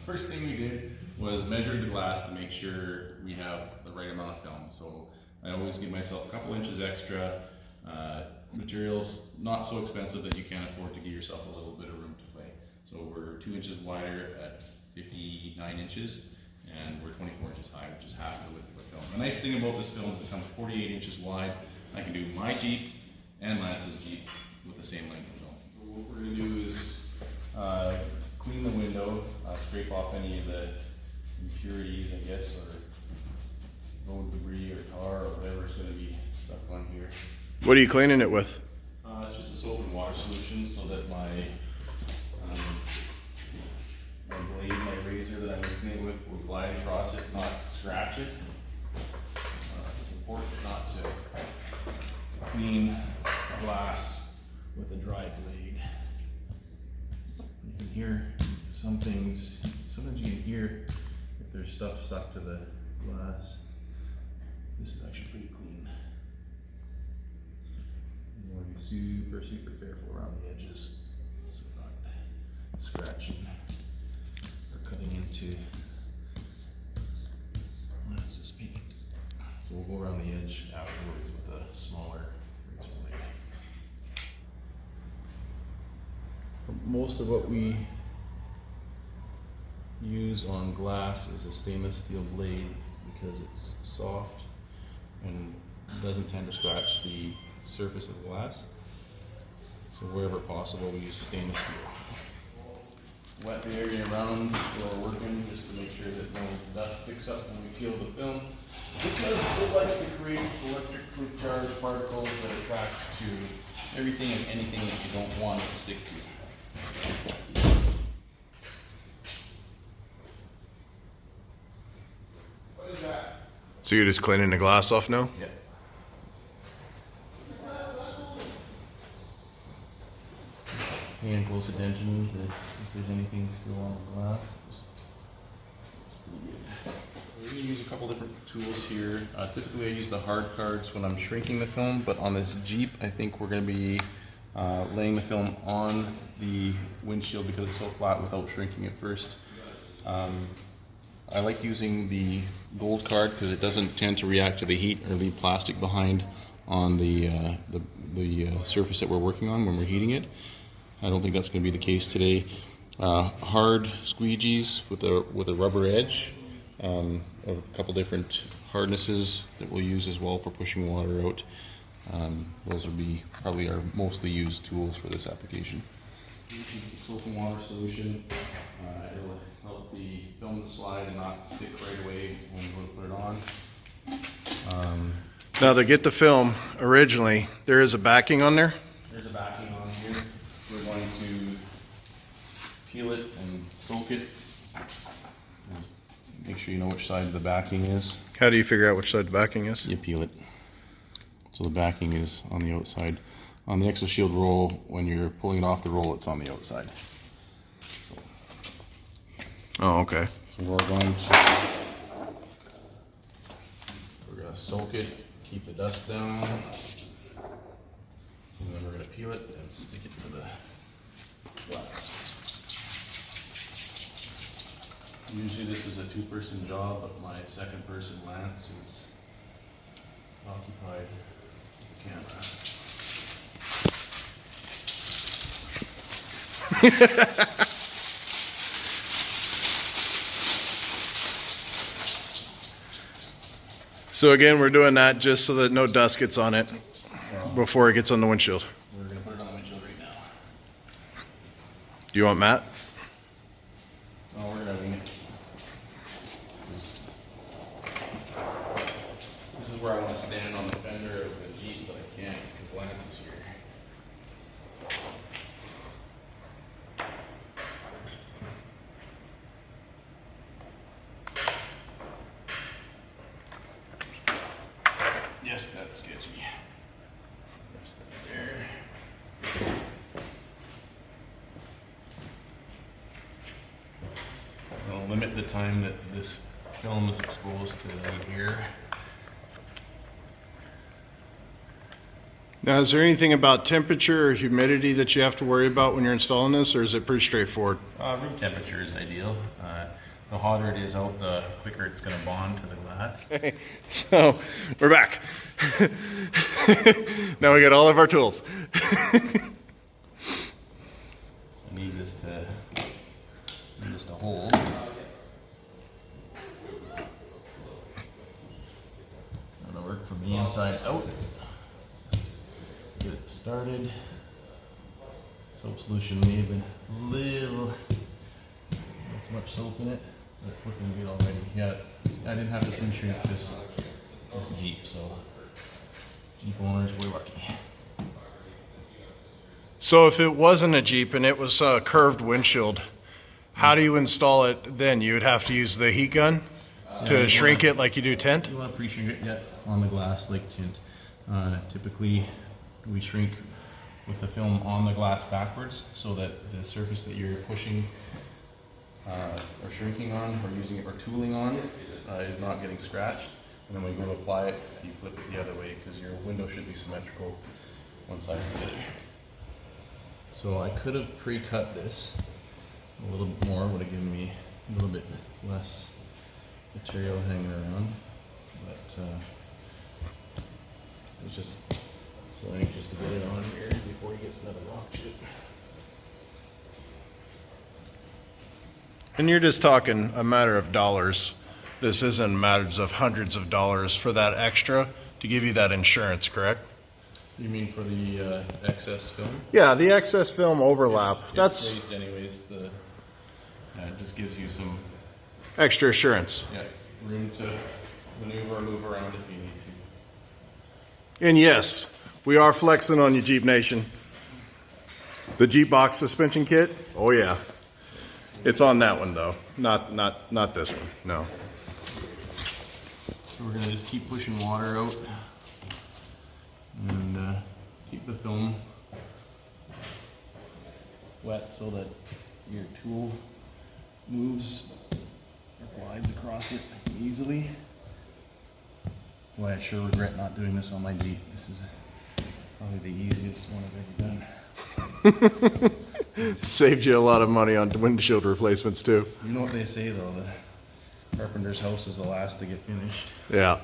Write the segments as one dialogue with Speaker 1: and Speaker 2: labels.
Speaker 1: first thing we did was measure the glass to make sure we have the right amount of film. So I always give myself a couple inches extra. Materials not so expensive that you can't afford to give yourself a little bit of room to play. So we're 2 inches wider at 59 inches, and we're 24 inches high, which is half the width of the film. The nice thing about this film is it comes 48 inches wide. I can do my Jeep and Lance's Jeep with the same length of film. So what we're going to do is clean the window, scrape off any of the impurities, I guess, or road debris or tar or whatever is going to be stuck on here.
Speaker 2: What are you cleaning it with?
Speaker 1: It's just a soap and water solution so that my blade, my razor that I'm working it with will glide across it, not scratch it. It's important not to clean glass with a dry blade. You can hear sometimes you can hear if there's stuff stuck to the glass. This is actually pretty clean. You want to be super careful around the edges so you're not scratching or cutting into Lance's paint. So we'll go around the edge afterwards with a smaller razor blade. Most of what we use on glass is a stainless steel blade because it's soft and doesn't tend to scratch the surface of the glass. So wherever possible we use stainless steel. Wet the area around where we're working just to make sure that no dust picks up when we peel the film, because it likes to create electrically charged particles that attract to everything and anything that you don't want it to stick to. What is that?
Speaker 2: So you're just cleaning the glass off now?
Speaker 1: Yeah. Paying close attention to if there's anything still on the glass. It's pretty good. We're going to use a couple different tools here. Typically I use the hard cards when I'm shrinking the film, but on this Jeep I think we're going to be laying the film on the windshield because it's so flat without shrinking it first. I like using the gold card because it doesn't tend to react to the heat or leave plastic behind on the surface that we're working on when we're heating it. I don't think that's going to be the case today. Hard squeegees with a rubber edge, a couple different hardnesses that we'll use as well for pushing water out. Those will be probably our mostly used tools for this application. It's a soap and water solution. It'll help the film to slide and not stick right away when we go to put it on.
Speaker 2: Now to get the film, originally, there is a backing on there?
Speaker 1: There's a backing on here. We're going to peel it and soak it. Make sure you know which side the backing is.
Speaker 2: How do you figure out which side the backing is?
Speaker 1: You peel it. So the backing is on the outside. On the Exoshield roll, when you're pulling it off the roll, it's on the outside. So,
Speaker 2: Oh, okay.
Speaker 1: so we're going to soak it, keep the dust down, and then we're going to peel it and stick it to the glass. Usually this is a two-person job, but my second person, Lance, is occupied with the camera.
Speaker 2: So again, we're doing that just so that no dust gets on it before it gets on the windshield.
Speaker 1: We're going to put it on the windshield right now.
Speaker 2: Do you want Matt?
Speaker 1: Oh, we're going to wing it. This is where I want to stand on the fender of the Jeep, but I can't because Lance is here. Yes, that's sketchy. There's that there. I'll limit the time that this film is exposed to the light here.
Speaker 2: Now, is there anything about temperature or humidity that you have to worry about when you're installing this, or is it pretty straightforward?
Speaker 1: Room temperature is ideal. The hotter it is out, the quicker it's going to bond to the glass.
Speaker 2: Okay, so we're back. Now we got all of our tools.
Speaker 1: I need this to hold. That'll work from the inside out. Get it started. Soap solution may have been a little too much soap in it. It's looking good already. Yeah, I didn't have to pre-shrink this Jeep, so Jeep owners were lucky.
Speaker 2: So if it wasn't a Jeep and it was a curved windshield, how do you install it then? You would have to use the heat gun to shrink it like you do tint?
Speaker 1: You want to pre-shrink it yet on the glass like tint. Typically, we shrink with the film on the glass backwards so that the surface that you're pushing or shrinking on or using it or tooling on is not getting scratched. And then when you go to apply it, you flip it the other way because your window should be symmetrical one side to the other. So I could have pre-cut this a little bit more, would have given me a little bit less material hanging around, but I was just so anxious to get it on here before he gets another rock chip.
Speaker 2: And you're just talking a matter of dollars. This isn't matters of hundreds of dollars for that extra to give you that insurance, correct?
Speaker 1: You mean for the excess film?
Speaker 2: Yeah, the excess film overlap.
Speaker 1: It's raised anyways. It just gives you some
Speaker 2: extra assurance.
Speaker 1: room to maneuver or move around if you need to.
Speaker 2: And yes, we are flexing on you, Jeep Nation. The Jeep box suspension kit, oh yeah. It's on that one though, not this one, no.
Speaker 1: So we're gonna just keep pushing water out and keep the film wet so that your tool moves or glides across it easily. Boy, I sure regret not doing this on my Jeep. This is probably the easiest one I've ever done.
Speaker 2: Saved you a lot of money on windshield replacements too.
Speaker 1: You know what they say though, the carpenter's house is the last to get finished.
Speaker 2: Yeah.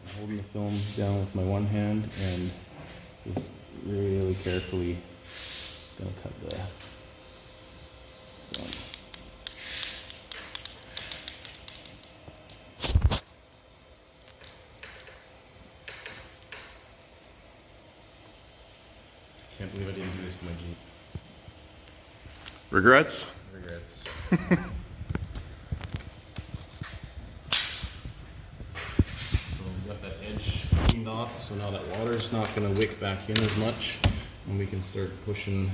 Speaker 1: I'm holding the film down with my one hand and just really carefully gonna cut the film. Can't believe I didn't do this to my Jeep.
Speaker 2: Regrets?
Speaker 1: Regrets. So we got that edge cleaned off, so now that water's not going to wick back in as much, and we can start pushing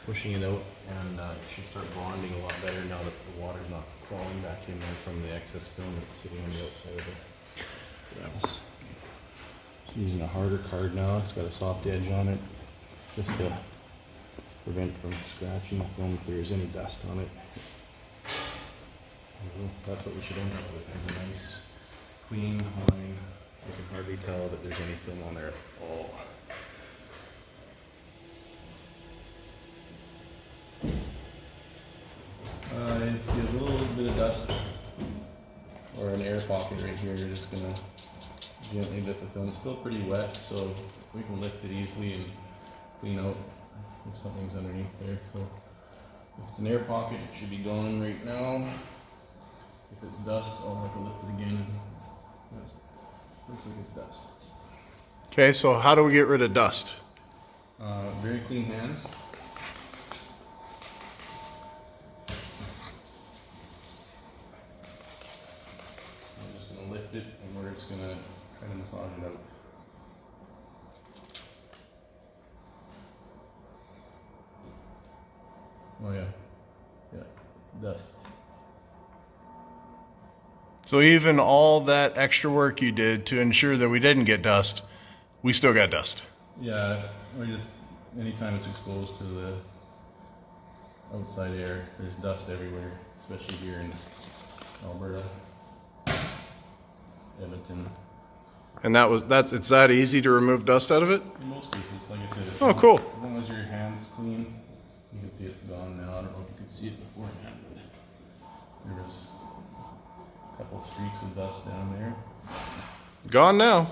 Speaker 1: it out, and it should start bonding a lot better now that the water's not crawling back in there from the excess film that's sitting on the outside of the glass. Just using a harder card now. It's got a soft edge on it, just to prevent from scratching the film if there's any dust on it. That's what we should end up with, is a nice clean line. You can hardly tell that there's any film on there at all. If you have a little bit of dust or an air pocket right here, you're just gonna gently lift the film. It's still pretty wet, so we can lift it easily and clean out if something's underneath there. So if it's an air pocket, it should be gone right now. If it's dust, I'll have to lift it again. Looks like it's dust.
Speaker 2: Okay, so how do we get rid of dust?
Speaker 1: Very clean hands. I'm just going to lift it and we're just going to kind of massage it out. Oh yeah, dust.
Speaker 2: So even all that extra work you did to ensure that we didn't get dust, we still got dust.
Speaker 1: Yeah, we just, anytime it's exposed to the outside air, there's dust everywhere, especially here in Alberta, Edmonton.
Speaker 2: And it's that easy to remove dust out of it?
Speaker 1: In most cases, like I said,
Speaker 2: Oh, cool.
Speaker 1: As long as your hand's clean, you can see it's gone now. I don't know if you could see it beforehand, but there was a couple streaks of dust down there.
Speaker 2: Gone now.